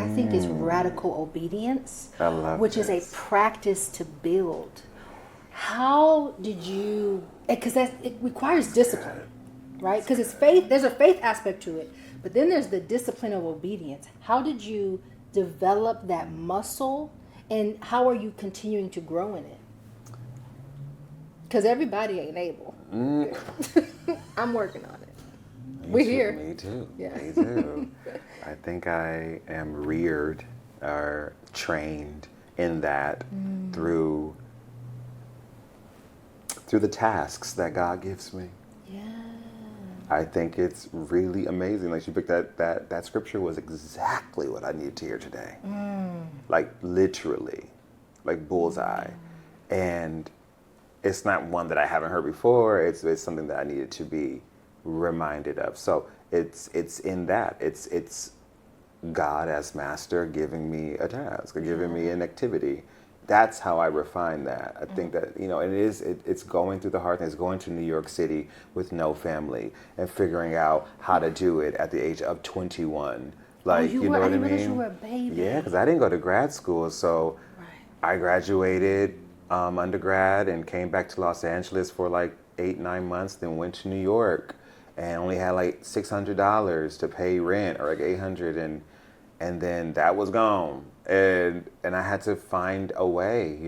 I think it's radical obedience, I love which is a this. practice to build. How did you, because it requires discipline, right? Because it's faith, there's a faith aspect to it, but then there's the discipline of obedience. How did you develop that muscle, and how are you continuing to grow in it? Because everybody ain't able. I'm working on it. We're here. Me too. Yeah. Me too. I think I am reared or trained in that through the tasks that God gives me. Yeah. I think it's really amazing. Like you picked that scripture was exactly what I needed to hear today. Like literally, like bullseye. And it's not one that I haven't heard before. It's something that I needed to be reminded of. So it's in that. It's God as master giving me a task or giving me an activity. That's how I refine that. I think that, and it's going through the heart, and it's going to New York City with no family and figuring out how to do it at the age of 21. Like, you know what I mean? You were a baby. Yeah, because I didn't go to grad school. So I graduated undergrad and came back to Los Angeles for like 8-9 months, then went to New York and only had like $600 to pay rent, or like $800, and then that was gone. And I had to find a way,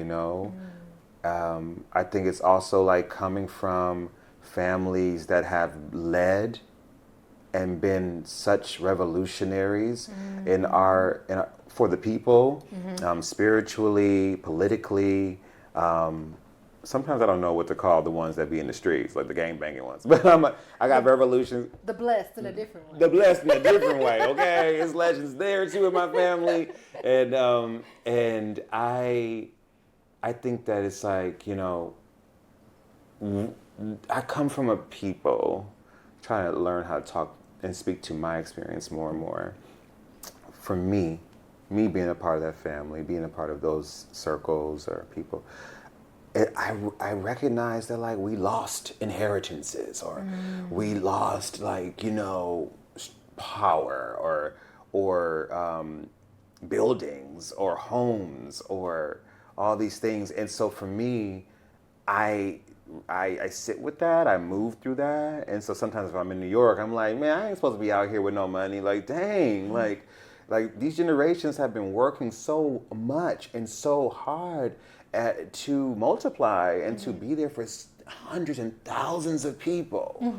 I think it's also like coming from families that have led and been such revolutionaries in our for the people, spiritually, politically. Sometimes I don't know what to call the ones that be in the streets, like the gang banging ones. But I got revolution. The blessed in a different way. The blessed in a different way, okay? It's legends there too in my family, and I think that it's like, I come from a people trying to learn how to talk and speak to my experience more and more. For me being a part of that family, being a part of those circles or people, I recognize that like we lost inheritances, or we lost power or buildings or homes or all these things. And so for me, I sit with that, I move through that. And so sometimes if I'm in New York, I'm like, man, I ain't supposed to be out here with no money. Like, dang, like these generations have been working so much and so hard to multiply and to be there for hundreds and thousands of people.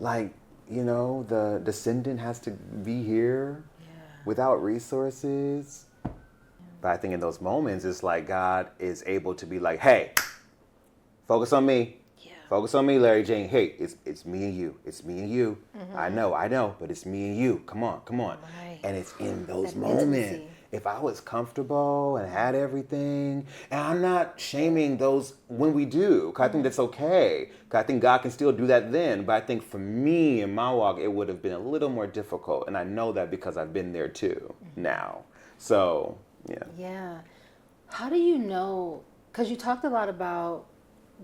Like, the descendant has to be here without resources. But I think in those moments, it's like God is able to be like, hey, focus on me. Focus on me, LarryJean. Hey, it's me and you. It's me and you. I know, but it's me and you. Come on. Right. And it's in those moments. Intimacy. If I was comfortable and had everything, and I'm not shaming those when we do, because I think that's okay. Because I think God can still do that then. But I think for me in my walk, it would have been a little more difficult. And I know that because I've been there too now. So, yeah. Yeah. How do you know, because you talked a lot about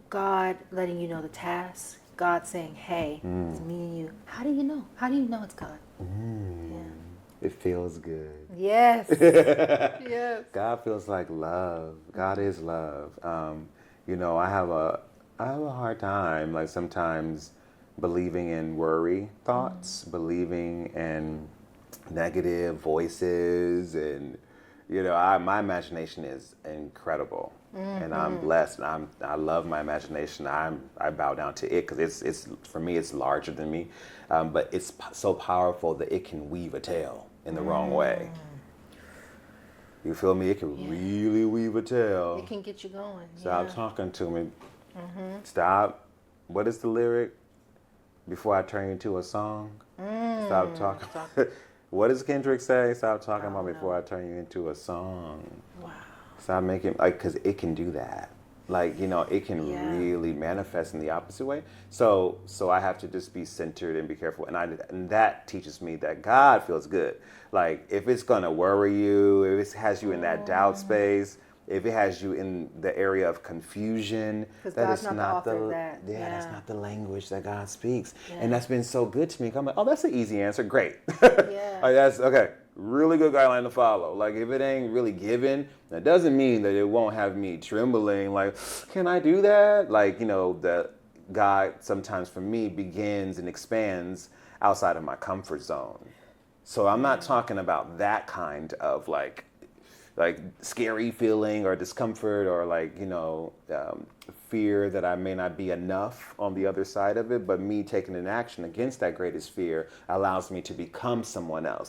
God letting you know the task, God saying, hey, it's me and you. How do you know? How do you know it's God? Yeah. It feels good. Yes. Yes. God feels like love. God is love. I have a hard time, like sometimes believing in worry thoughts, believing in negative voices, and my imagination is incredible, and I'm blessed. And I love my imagination. I bow down to it because it's for me it's larger than me, but it's so powerful that it can weave a tale in the wrong way. You feel me? It can really weave a tale. It can get you going. Stop talking to me. Stop. What is the lyric? Before I turn you into a song. Stop talking. What does Kendrick say? Stop talking about me before I turn you into a song. Wow. Stop making, because it can do that. It can really manifest in the opposite way. So I have to just be centered and be careful. And that teaches me that God feels good. Like, if it's going to worry you, if it has you in that doubt space, if it has you in the area of confusion, that is not that's not the language that God speaks. And that's been so good to me. I'm like, oh, that's an easy answer. Great. Yeah. That's okay. really good guideline to follow. Like if it ain't really given, that doesn't mean that it won't have me trembling. Like, can I do that? Like, the God sometimes for me begins and expands outside of my comfort zone. So I'm not talking about that kind of like scary feeling or discomfort or like fear that I may not be enough on the other side of it, but me taking an action against that greatest fear allows me to become someone else.